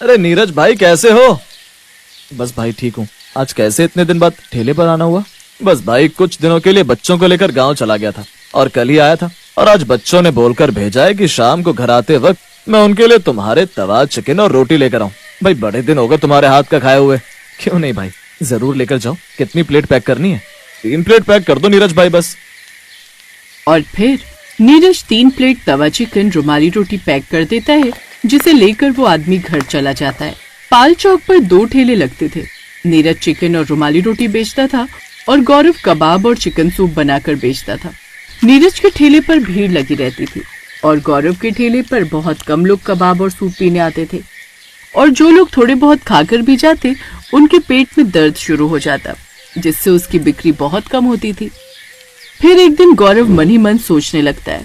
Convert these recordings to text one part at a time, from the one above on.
अरे नीरज भाई कैसे हो? बस भाई ठीक हूँ। आज कैसे इतने दिन बाद ठेले पर आना हुआ? बस भाई कुछ दिनों के लिए बच्चों को लेकर गांव चला गया था और कल ही आया था, और आज बच्चों ने बोलकर भेजा है कि शाम को घर आते वक्त मैं उनके लिए तुम्हारे तवा चिकन और रोटी लेकर आऊं। भाई बड़े दिन हो गए तुम्हारे हाथ का खाए हुए। क्यों नहीं भाई, जरूर लेकर जाओ। कितनी प्लेट पैक करनी है? 3 प्लेट पैक कर दो नीरज भाई बस। और फिर नीरज 3 प्लेट तवा चिकन रुमाली रोटी पैक कर देता है, जिसे लेकर वो आदमी घर चला जाता है। पाल चौक पर 2 ठेले लगते थे। नीरज चिकन और रुमाली रोटी बेचता था और गौरव कबाब और चिकन सूप बनाकर बेचता था। नीरज के ठेले पर भीड़ लगी रहती थी और गौरव के ठेले पर बहुत कम लोग कबाब और सूप पीने आते थे, और जो लोग थोड़े बहुत खाकर भी जाते उनके पेट में दर्द शुरू हो जाता, जिससे उसकी बिक्री बहुत कम होती थी। फिर एक दिन गौरव मन ही मन सोचने लगता है,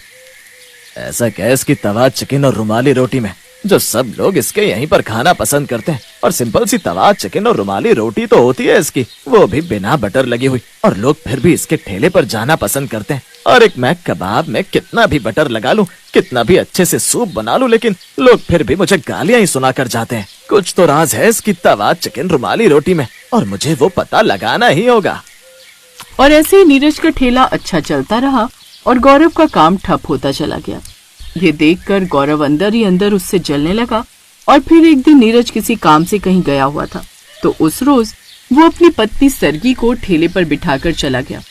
ऐसा क्या है इसकी तवा चिकन और रुमाली रोटी में जो सब लोग इसके यहीं पर खाना पसंद करते हैं? और सिंपल सी तवा चिकन और रुमाली रोटी तो होती है इसकी, वो भी बिना बटर लगी हुई, और लोग फिर भी इसके ठेले पर जाना पसंद करते हैं। और एक मैं कबाब में कितना भी बटर लगा लूं, कितना भी अच्छे से सूप बना लूं, लेकिन लोग फिर भी मुझे गालियां ही सुना कर जाते हैं। कुछ तो राज है इसकी तवा चिकन रुमाली रोटी में, और मुझे वो पता लगाना ही होगा। और ऐसे ही नीरज का ठेला अच्छा चलता रहा और गौरव का काम ठप होता चला गया। ये देखकर गौरव अंदर ही अंदर उससे जलने लगा। और फिर एक दिन नीरज किसी काम से कहीं गया हुआ था, तो उस रोज वो अपनी पत्नी सरगी को ठेले पर बिठाकर चला गया।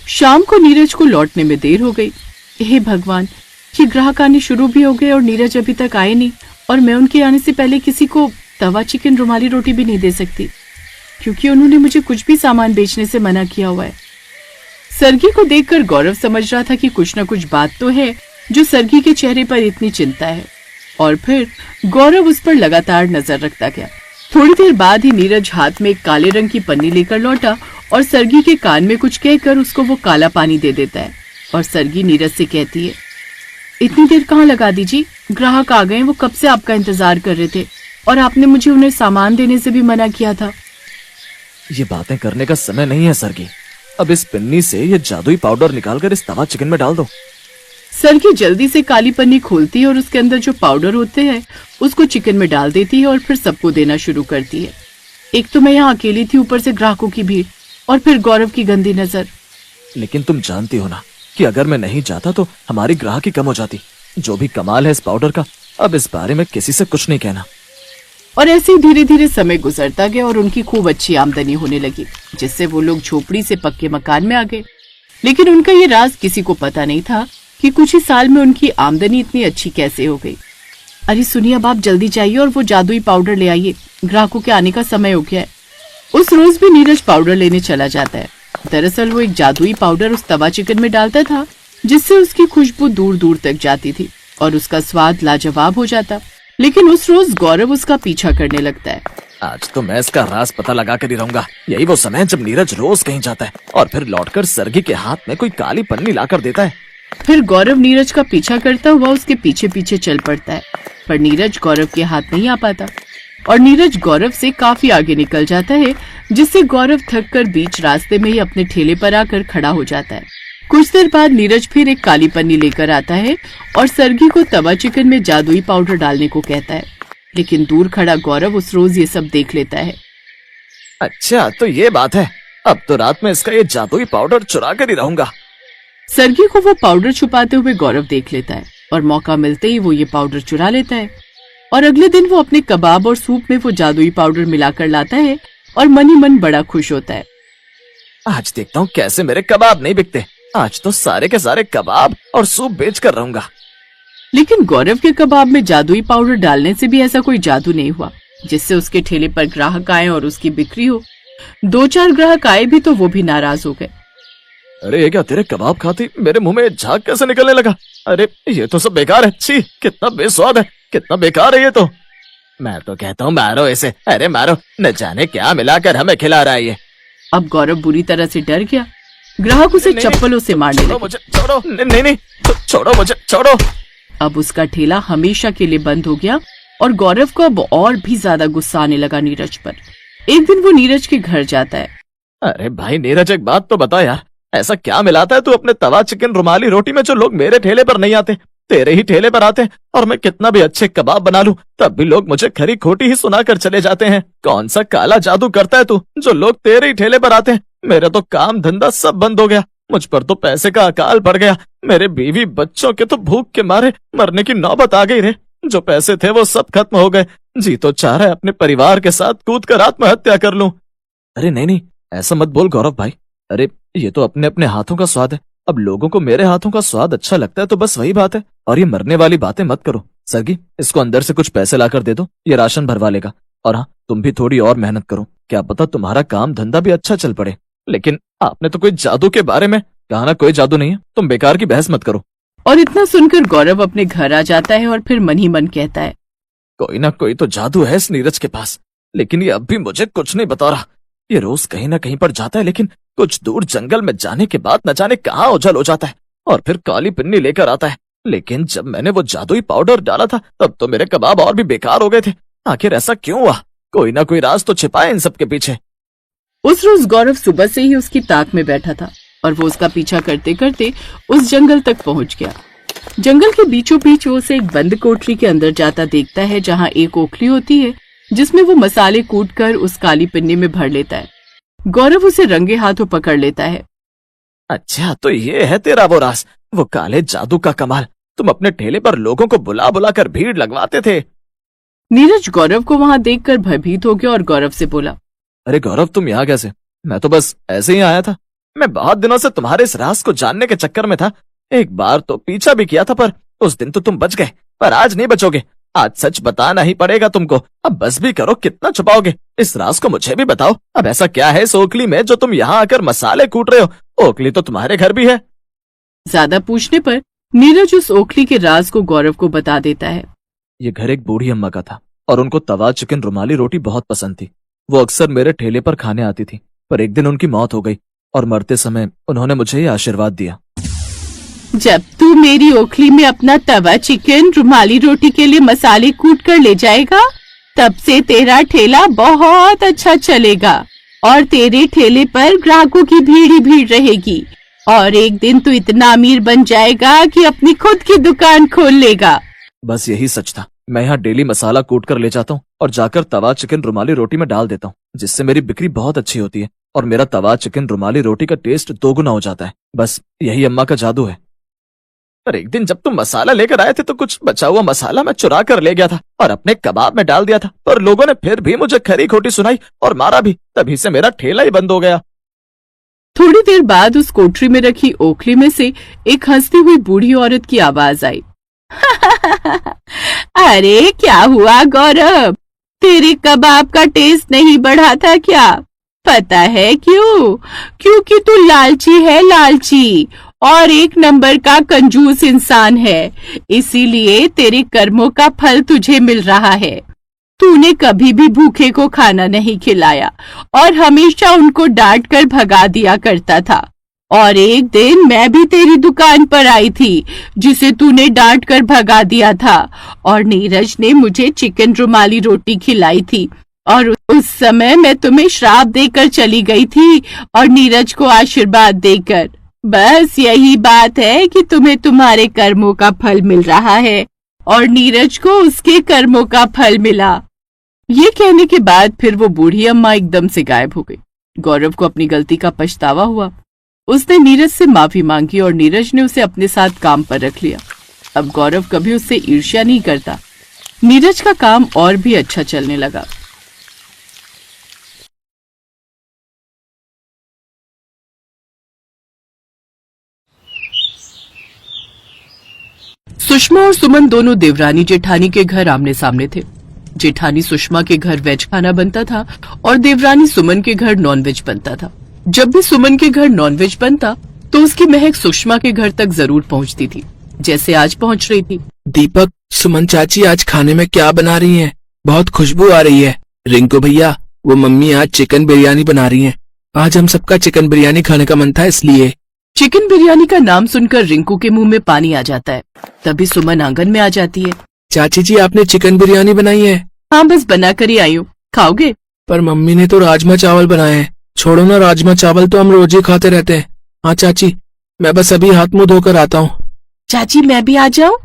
शाम को नीरज को लौटने में देर हो गई। हे भगवान, ये ग्राहक आने शुरू भी हो गए और नीरज अभी तक आए नहीं, और मैं उनके आने से पहले किसी को तवा चिकन रुमाली रोटी भी नहीं दे सकती, क्योंकि उन्होंने मुझे कुछ भी सामान बेचने से मना किया हुआ है। सरगी को देखकर गौरव समझ रहा था कि कुछ न कुछ बात तो है जो सरगी के चेहरे पर इतनी चिंता है, और फिर गौरव उस पर लगातार नजर रखता गया। थोड़ी देर बाद ही नीरज हाथ में एक काले रंग की पन्नी लेकर लौटा और सरगी के कान में कुछ कहकर उसको वो काला पानी दे देता है। और सरगी नीरज से कहती है, इतनी देर कहाँ लगा दीजिए, ग्राहक आ गए, वो कब से आपका इंतजार कर रहे थे, और आपने मुझे उन्हें सामान देने से भी मना किया था। ये बातें करने का समय नहीं है सरगी। अब इस पिन्नी से ये जादुई पाउडर निकालकर इस तवा चिकन में डाल दो। सरगी जल्दी से काली पन्नी खोलती है और उसके अंदर जो पाउडर होते हैं उसको चिकन में डाल देती है और फिर सबको देना शुरू करती है। एक तो मैं यहाँ अकेली थी, ऊपर से ग्राहकों की भीड़, और फिर गौरव की गंदी नजर। लेकिन तुम जानती हो ना कि अगर मैं नहीं जाता तो हमारी ग्राहकी कम हो जाती। जो भी कमाल है इस पाउडर का, अब इस बारे में किसी से कुछ नहीं कहना। और ऐसे धीरे धीरे समय गुजरता गया और उनकी खूब अच्छी आमदनी होने लगी, जिससे वो लोग झोपड़ी से पक्के मकान में आ गए। लेकिन उनका ये राज किसी को पता नहीं था कि कुछ ही साल में उनकी आमदनी इतनी अच्छी कैसे हो गई। अरे सुनिए, अब आप जल्दी जाइए और वो जादुई पाउडर ले आइए, ग्राहकों के आने का समय हो गया है। उस रोज भी नीरज पाउडर लेने चला जाता है। दरअसल वो एक जादुई पाउडर उस तवा चिकन में डालता था, जिससे उसकी खुशबू दूर दूर तक जाती थी और उसका स्वाद लाजवाब हो जाता। लेकिन उस रोज गौरव उसका पीछा करने लगता है। आज तो मैं इसका राज पता लगा कर ही रहूंगा। यही वो समय जब नीरज रोज कहीं जाता है और फिर लौटकर सरगी के हाथ में कोई काली पन्नी लाकर देता है। फिर गौरव नीरज का पीछा करता हुआ उसके पीछे पीछे चल पड़ता है, पर नीरज गौरव के हाथ नहीं आ पाता और नीरज गौरव से काफी आगे निकल जाता है, जिससे गौरव थककर बीच रास्ते में ही अपने ठेले पर आकर खड़ा हो जाता है। कुछ देर बाद नीरज फिर एक काली पन्नी लेकर आता है और सरगी को तवा चिकन में जादुई पाउडर डालने को कहता है। लेकिन दूर खड़ा गौरव उस रोज ये सब देख लेता है। अच्छा तो ये बात है, अब तो रात में इसका ये जादुई पाउडर चुरा कर ही रहूंगा। सरगी को वो पाउडर छुपाते हुए गौरव देख लेता है और मौका मिलते ही वो ये पाउडर चुरा लेता है। और अगले दिन वो अपने कबाब और सूप में वो जादुई पाउडर मिलाकर लाता है और मन ही मन बड़ा खुश होता है। आज देखता हूँ कैसे मेरे कबाब नहीं बिकते। आज तो सारे के सारे कबाब और सूप बेच कर रहूंगा। लेकिन गौरव के कबाब में जादुई पाउडर डालने से भी ऐसा कोई जादू नहीं हुआ जिससे उसके ठेले पर ग्राहक आए और उसकी बिक्री हो। 2-4 ग्राहक आए भी तो वो भी नाराज हो गए। अरे ये क्या, तेरे कबाब खाती मेरे मुंह में झाग कैसे निकलने लगा? अरे ये तो सब बेकार है। छी, कितना बेस्वाद है, कितना बेकार है ये तो। मैं तो कहता हूँ मारो इसे, अरे मारो, न जाने क्या मिलाकर हमें खिला रहा है ये। अब गौरव बुरी तरह से डर गया। ग्राहक उसे चप्पलों से मारने लगे। मुझे छोड़ो, नहीं, छोड़ो मुझे, छोड़ो। अब उसका ठेला हमेशा के लिए बंद हो गया और गौरव को अब और भी ज्यादा गुस्सा आने लगा नीरज पर। एक दिन वो नीरज के घर जाता है। अरे भाई नीरज, एक बात तो बता यार, ऐसा क्या मिलाता है तू अपने तवा चिकन रुमाली रोटी में जो लोग मेरे ठेले पर नहीं आते? तेरे ही ठेले पर आते हैं, और मैं कितना भी अच्छे कबाब बना लूं तब भी लोग मुझे खरी खोटी ही सुनाकर चले जाते हैं। कौन सा काला जादू करता है तू जो लोग तेरे ही ठेले पर आते हैं? मेरा तो काम धंधा सब बंद हो गया, मुझ पर तो पैसे का अकाल पड़ गया। मेरे बीवी बच्चों के तो भूख के मारे मरने की नौबत आ गई रे। जो पैसे थे वो सब खत्म हो गए। जी तो चाह रहा है अपने परिवार के साथ कूद कर आत्महत्या कर लूं। अरे नहीं नहीं, ऐसा मत बोल गौरव भाई। अरे ये तो अपने अपने हाथों का स्वाद है। अब लोगों को मेरे हाथों का स्वाद अच्छा लगता है तो बस वही बात है। और ये मरने वाली बातें मत करो। सरगी, इसको अंदर से कुछ पैसे लाकर दे दो, ये राशन भरवा लेगा। और हाँ, तुम भी थोड़ी और मेहनत करो, क्या पता तुम्हारा काम धंधा भी अच्छा चल पड़े। लेकिन आपने तो कोई जादू के बारे में कहा ना, कोई जादू नहीं है, तुम बेकार की बहस मत करो। और इतना सुनकर गौरव अपने घर आ जाता है और फिर मन ही मन कहता है, कोई ना कोई तो जादू है इस नीरज के पास, लेकिन ये अब भी मुझे कुछ नहीं बता रहा। ये रोज कहीं ना कहीं पर जाता है, लेकिन कुछ दूर जंगल में जाने के बाद न जाने कहाँ ओझल हो जाता है और फिर काली पिन्नी लेकर आता है। लेकिन जब मैंने वो जादुई पाउडर डाला था तब तो मेरे कबाब और भी बेकार हो गए थे। आखिर ऐसा क्यों हुआ? कोई ना कोई राज तो छिपा है इन सब के पीछे। उस रोज गौरव सुबह से ही उसकी ताक में बैठा था और वो उसका पीछा करते करते उस जंगल तक पहुंच गया। जंगल के बीचों बीच वो उसे एक बंद कोठरी के अंदर जाता देखता है, जहां एक ओखली होती है जिसमें वो मसाले कूट कर उस काली पिन्नी में भर लेता है। गौरव उसे रंगे हाथों पकड़ लेता है। अच्छा, तो ये है तेरा वो राज, वो काले जादू का कमाल। तुम अपने ठेले पर लोगों को बुला बुला कर भीड़ लगवाते थे। नीरज गौरव को वहां देखकर भयभीत हो गया और गौरव से बोला, अरे गौरव, तुम यहाँ कैसे? मैं तो बस ऐसे ही आया था। मैं बहुत दिनों से तुम्हारे इस राज को जानने के चक्कर में था। एक बार तो पीछा भी किया था, पर उस दिन तो तुम बच गए, पर आज नहीं बचोगे। आज सच बताना ही पड़ेगा तुमको। अब बस भी करो, कितना छुपाओगे? इस राज को मुझे भी बताओ। अब ऐसा क्या है इस ओखली में जो तुम यहाँ आकर मसाले कूट रहे हो? ओखली तो तुम्हारे घर भी है। ज्यादा पूछने पर नीरज उस ओखली के राज को गौरव को बता देता है। ये घर एक बूढ़ी अम्मा का था और उनको तवा चिकन रुमाली रोटी बहुत पसंद थी। वो अक्सर मेरे ठेले पर खाने आती थी, पर एक दिन उनकी मौत हो गई और मरते समय उन्होंने मुझे ये आशीर्वाद दिया, जब तू मेरी ओखली में अपना तवा चिकन रुमाली रोटी के लिए मसाले कूट कर ले जाएगा, तब से तेरा ठेला बहुत अच्छा चलेगा और तेरे ठेले पर ग्राहकों की भीड़ ही भीड़ रहेगी और एक दिन तू इतना अमीर बन जाएगा कि अपनी खुद की दुकान खोल लेगा। बस यही सच था। मैं यहाँ डेली मसाला कूट कर ले जाता हूँ और जाकर तवा चिकन रुमाली रोटी में डाल देता हूँ, जिससे मेरी बिक्री बहुत अच्छी होती है और मेरा तवा चिकन रुमाली रोटी का टेस्ट दोगुना हो जाता है। बस यही अम्मा का जादू है। पर एक दिन जब तुम मसाला लेकर आए थे तो कुछ बचा हुआ मसाला मैं चुरा कर ले गया था और अपने कबाब में डाल दिया था, पर लोगों ने फिर भी मुझे खरी खोटी सुनाई और मारा भी। तभी से मेरा ठेला ही बंद हो गया। थोड़ी देर बाद उस कोठरी में रखी ओखली में से एक हंसती हुई बूढ़ी औरत की आवाज आई। अरे क्या हुआ गौरव, तेरे कबाब का टेस्ट नहीं बढ़ा था क्या? पता है क्यों? क्योंकि तू लालची है, लालची, और एक नंबर का कंजूस इंसान है। इसीलिए तेरे कर्मों का फल तुझे मिल रहा है। तूने कभी भी भूखे को खाना नहीं खिलाया और हमेशा उनको डांट कर भगा दिया करता था। और एक दिन मैं भी तेरी दुकान पर आई थी, जिसे तूने डांट कर भगा दिया था, और नीरज ने मुझे चिकन रुमाली रोटी खिलाई थी और उस समय मैं तुम्हें श्राप देकर चली गई थी और नीरज को आशीर्वाद देकर। बस यही बात है कि तुम्हें तुम्हारे कर्मों का फल मिल रहा है और नीरज को उसके कर्मों का फल मिला। ये कहने के बाद फिर वो बूढ़ी अम्मा एकदम से गायब हो गई। गौरव को अपनी गलती का पछतावा हुआ। उसने नीरज से माफी मांगी और नीरज ने उसे अपने साथ काम पर रख लिया। अब गौरव कभी उससे ईर्ष्या नहीं करता। नीरज का काम और भी अच्छा चलने लगा। सुषमा और सुमन दोनों देवरानी जेठानी के घर आमने सामने थे। जेठानी सुषमा के घर वेज खाना बनता था और देवरानी सुमन के घर नॉनवेज बनता था। जब भी सुमन के घर नॉनवेज बनता तो उसकी महक सुषमा के घर तक जरूर पहुंचती थी, जैसे आज पहुंच रही थी। दीपक, सुमन चाची आज खाने में क्या बना रही हैं? बहुत खुशबू आ रही है। रिंकू भैया, वो मम्मी आज चिकन बिरयानी बना रही हैं। आज हम सबका चिकन बिरयानी खाने का मन था, इसलिए। चिकन बिरयानी का नाम सुनकर रिंकू के मुंह में पानी आ जाता है। तभी सुमन आंगन में आ जाती है। चाची जी, आपने चिकन बिरयानी बनाई है? हाँ, बस बना कर ही आई हूँ, खाओगे? पर मम्मी ने तो राजमा चावल बनाए हैं। छोड़ो ना, राजमा चावल तो हम रोज ही खाते रहते हैं। हाँ चाची, मैं बस अभी हाथ मुंह धोकर आता हूँ। चाची मैं भी आ जाऊँ?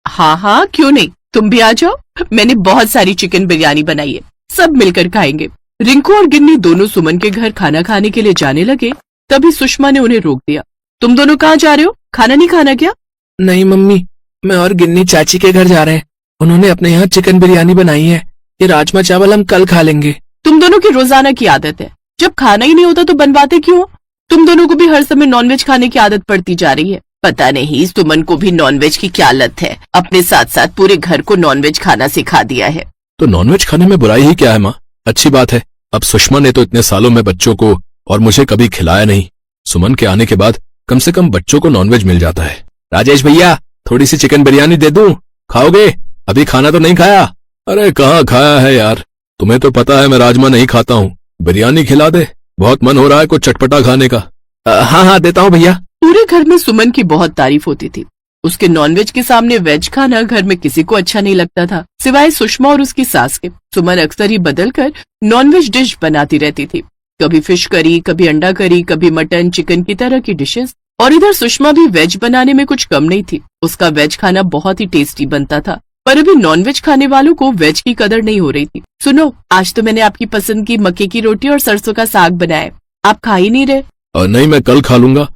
हाँ हाँ, क्यों नहीं, तुम भी आ जाओ। मैंने बहुत सारी चिकन बिरयानी बनाई है, सब मिलकर खाएंगे। रिंकू और गिन्नी दोनों सुमन के घर खाना खाने के लिए जाने लगे। तभी सुषमा ने उन्हें रोक दिया। तुम दोनों कहाँ जा रहे हो? खाना नहीं खाना क्या? नहीं मम्मी, मैं और गिन्नी चाची के घर जा रहे हैं। उन्होंने अपने यहाँ चिकन बिरयानी बनाई है। ये राजमा चावल हम कल खा लेंगे। तुम दोनों की रोजाना की आदत है, जब खाना ही नहीं होता तो बनवाते क्यों हो? तुम दोनों को भी हर समय नॉनवेज खाने की आदत पड़ती जा रही है। पता नहीं सुमन को भी नॉनवेज की क्या लत है, अपने साथ साथ पूरे घर को नॉनवेज खाना सिखा दिया है। तो नॉनवेज खाने में बुराई ही क्या है माँ? अच्छी बात है। अब सुषमा ने तो इतने सालों में बच्चों को और मुझे कभी खिलाया नहीं। सुमन के आने के बाद कम से कम बच्चों को नॉनवेज मिल जाता है। राजेश भैया, थोड़ी सी चिकन बिरयानी दे दूं? खाओगे? अभी खाना तो नहीं खाया? अरे कहाँ खाया है यार, तुम्हें तो पता है मैं राजमा नहीं खाता हूँ। बिरयानी खिला दे, बहुत मन हो रहा है कुछ चटपटा खाने का। हाँ हाँ देता हूँ भैया। पूरे घर में सुमन की बहुत तारीफ होती थी। उसके नॉनवेज के सामने वेज खाना घर में किसी को अच्छा नहीं लगता था, सिवाय सुषमा और उसकी सास के। सुमन अक्सर ही बदलकर नॉनवेज डिश बनाती रहती थी, कभी फिश करी, कभी अंडा करी, कभी मटन चिकन की तरह की डिशेस। और इधर सुषमा भी वेज बनाने में कुछ कम नहीं थी। उसका वेज खाना बहुत ही टेस्टी बनता था, पर अभी नॉनवेज खाने वालों को वेज की कदर नहीं हो रही थी। सुनो, आज तो मैंने आपकी पसंद की मक्के की रोटी और सरसों का साग बनाया है, आप खा ही नहीं रहे। नहीं, मैं कल खा लूंगा।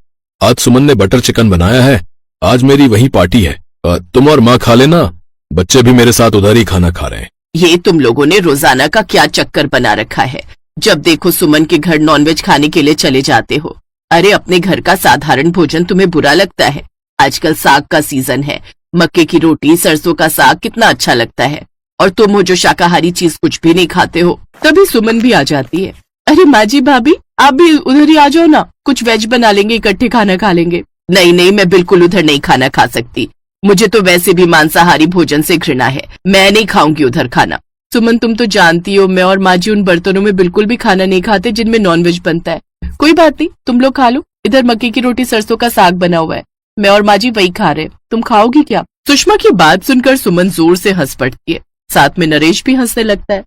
आज सुमन ने बटर चिकन बनाया है, आज मेरी वही पार्टी है। तुम और माँ खा लेना, बच्चे भी मेरे साथ उधर ही खाना खा रहे हैं। ये तुम लोगों ने रोजाना का क्या चक्कर बना रखा है? जब देखो सुमन के घर नॉनवेज खाने के लिए चले जाते हो। अरे अपने घर का साधारण भोजन तुम्हें बुरा लगता है? आजकल साग का सीजन है, मक्के की रोटी सरसों का साग कितना अच्छा लगता है, और तुम हो जो शाकाहारी चीज कुछ भी नहीं खाते हो। तभी सुमन भी आ जाती है। अरे माँ जी, भाभी आप भी उधर ही आ जाओ ना, कुछ वेज बना लेंगे, इकट्ठे खाना खा लेंगे। नहीं नहीं, मैं बिल्कुल उधर नहीं खाना खा सकती, मुझे तो वैसे भी मांसाहारी भोजन से घृणा है, मैं नहीं खाऊंगी उधर खाना। सुमन तुम तो जानती हो मैं और माँ जी उन बर्तनों में बिल्कुल भी खाना नहीं खाते जिनमें नॉनवेज बनता है। कोई बात नहीं, तुम लोग खा लो, इधर मक्के की रोटी सरसों का साग बना हुआ है, मैं और माँ जी वही खा रहे हैं, तुम खाओगी क्या? सुषमा की बात सुनकर सुमन जोर से हंस पड़ती है, साथ में नरेश भी हंसने लगता है।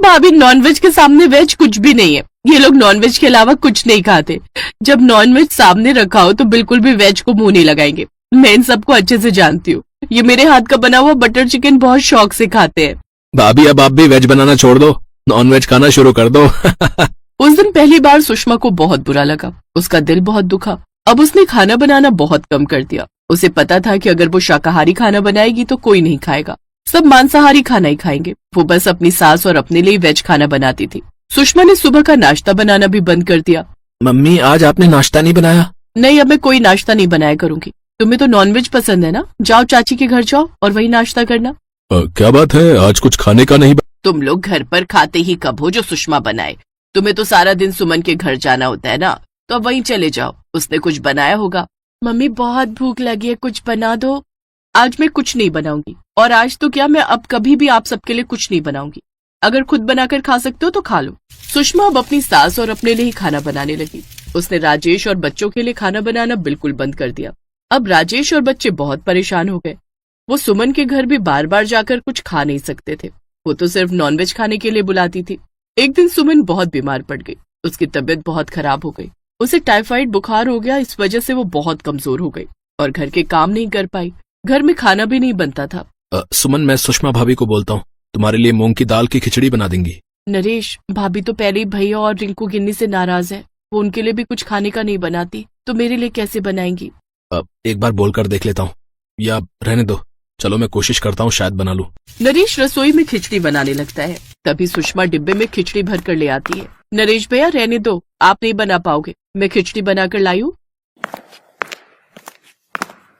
भाभी, नॉनवेज के सामने वेज कुछ भी नहीं है, ये लोग नॉनवेज के अलावा कुछ नहीं खाते। जब नॉनवेज सामने रखा हो तो बिल्कुल भी वेज को मुंह नहीं लगाएंगे, मैं इन सबको अच्छे से जानती हूँ। ये मेरे हाथ का बना हुआ बटर चिकन बहुत शौक से खाते हैं। भाभी, अब आप भी वेज बनाना छोड़ दो, नॉनवेज खाना शुरू कर दो। उस दिन पहली बार सुषमा को बहुत बुरा लगा, उसका दिल बहुत दुखा। अब उसने खाना बनाना बहुत कम कर दिया। उसे पता था कि अगर वो शाकाहारी खाना बनाएगी तो कोई नहीं खाएगा, सब मांसाहारी खाना ही खाएंगे। वो बस अपनी सास और अपने लिए वेज खाना बनाती थी। सुषमा ने सुबह का नाश्ता बनाना भी बंद कर दिया। मम्मी, आज आपने नाश्ता नहीं बनाया? नहीं, अब मैं कोई नाश्ता नहीं बनाया करूंगी। तुम्हें तो नॉनवेज पसंद है ना, जाओ चाची के घर जाओ और वही नाश्ता करना। क्या बात है, आज कुछ खाने का नहीं? तुम लोग घर पर खाते ही कब हो जो सुषमा बनाए? तुम्हें तो सारा दिन सुमन के घर जाना होता है ना, तो अब वहीं चले जाओ, उसने कुछ बनाया होगा। मम्मी बहुत भूख लगी है, कुछ बना दो। आज मैं कुछ नहीं बनाऊंगी, और आज तो क्या, मैं अब कभी भी आप सबके लिए कुछ नहीं बनाऊंगी। अगर खुद बनाकर खा सकते हो तो खा लो। सुषमा अब अपनी सास और अपने लिए ही खाना बनाने लगी। उसने राजेश और बच्चों के लिए खाना बनाना बिल्कुल बंद कर दिया। अब राजेश और बच्चे बहुत परेशान हो गए। वो सुमन के घर भी बार बार जाकर कुछ खा नहीं सकते थे, वो तो सिर्फ नॉनवेज खाने के लिए बुलाती थी। एक दिन सुमन बहुत बीमार पड़ गई, उसकी तबीयत बहुत खराब हो गई। उसे टाइफाइड बुखार हो गया, इस वजह से वो बहुत कमजोर हो गई और घर के काम नहीं कर पाई, घर में खाना भी नहीं बनता था। सुमन, मैं सुषमा भाभी को बोलता हूँ, तुम्हारे लिए मूंग की दाल की खिचड़ी बना देंगी। नरेश, भाभी तो पहले ही भैया और रिंकू गिन्नी से नाराज है, वो उनके लिए भी कुछ खाने का नहीं बनाती, तो मेरे लिए कैसे बनाएंगी? एक बार बोलकर देख लेता हूँ, या रहने दो, चलो मैं कोशिश करता हूँ, शायद बना लूं। नरेश रसोई में खिचड़ी बनाने लगता है, तभी सुषमा डिब्बे में खिचड़ी भर कर ले आती है। नरेश भैया रहने दो, आप नहीं बना पाओगे, मैं खिचड़ी बनाकर लाई हूँ।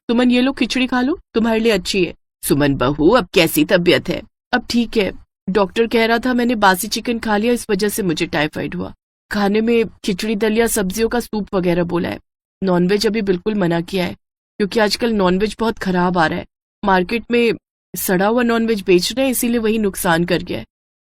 सुमन ये लो खिचड़ी खा लो, तुम्हारे लिए अच्छी है। सुमन बहू, अब कैसी तबीयत है? अब ठीक है, डॉक्टर कह रहा था मैंने बासी चिकन खा लिया, इस वजह से मुझे टाइफाइड हुआ। खाने में खिचड़ी दलिया सब्जियों का सूप वगैरह बोला है। नॉनवेज अभी बिल्कुल मना किया है, क्योंकि आजकल नॉनवेज बहुत खराब आ रहा है, मार्केट में सड़ा हुआ नॉनवेज बेच रहे हैं, इसीलिए वही नुकसान कर गया है।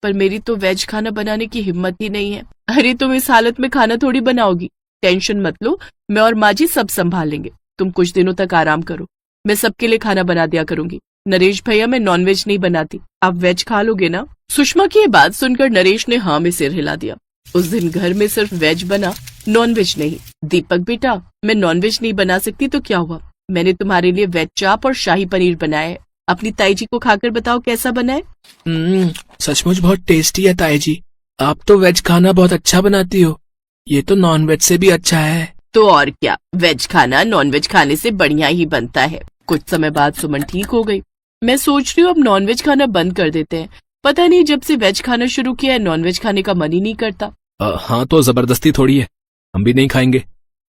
पर मेरी तो वेज खाना बनाने की हिम्मत ही नहीं है। अरे तुम इस हालत में खाना थोड़ी बनाओगी, टेंशन मत लो, मैं और माँ जी सब संभाल लेंगे, तुम कुछ दिनों तक आराम करो, मैं सबके लिए खाना बना दिया करूंगी। नरेश भैया, मैं नॉनवेज नहीं बनाती, आप वेज खा लोगे ना? सुषमा की ये बात सुनकर नरेश ने हाँ में सिर हिला दिया। उस दिन घर में सिर्फ वेज बना, नॉनवेज नहीं। दीपक बेटा, मैं नॉनवेज नहीं बना सकती तो क्या हुआ, मैंने तुम्हारे लिए वेज चाप और शाही पनीर बनाया है। अपनी ताई जी को खाकर बताओ कैसा बना है। सचमुच बहुत टेस्टी है ताई जी। आप तो वेज खाना बहुत अच्छा बनाती हो। ये तो नॉन वेज से भी अच्छा है। तो और क्या, वेज खाना नॉन वेज खाने से बढ़िया ही बनता है। कुछ समय बाद सुमन ठीक हो गई। मैं सोच रही हूँ अब नॉन वेज खाना बंद कर देते हैं। पता नहीं जब से वेज खाना शुरू किया है नॉन वेज खाने का मन ही नहीं करता। हाँ तो जबरदस्ती थोड़ी है, हम भी नहीं खाएंगे,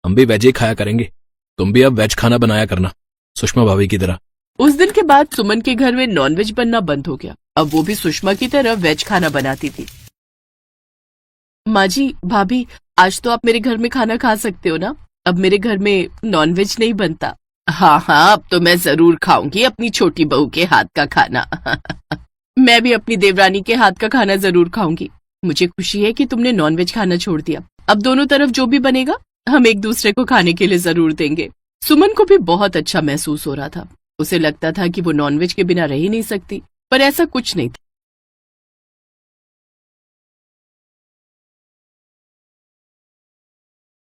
हम भी वेज ही खाया करेंगे। तुम भी अब वेज खाना बनाया करना, सुषमा भाभी की तरह। उस दिन के बाद सुमन के घर में नॉनवेज बनना बंद हो गया। अब वो भी सुषमा की तरह वेज खाना बनाती थी। माँ जी, भाभी, आज तो आप मेरे घर में खाना खा सकते हो ना? अब मेरे घर में नॉनवेज नहीं बनता। हाँ हाँ, अब तो मैं जरूर खाऊंगी अपनी छोटी बहू के हाथ का खाना। मैं भी अपनी देवरानी के हाथ का खाना जरूर खाऊंगी। मुझे खुशी है कि तुमने नॉनवेज खाना छोड़ दिया। अब दोनों तरफ जो भी बनेगा हम एक दूसरे को खाने के लिए जरूर देंगे। सुमन को भी बहुत अच्छा महसूस हो रहा था। उसे लगता था कि वो नॉनवेज के बिना रह ही नहीं सकती, पर ऐसा कुछ नहीं था।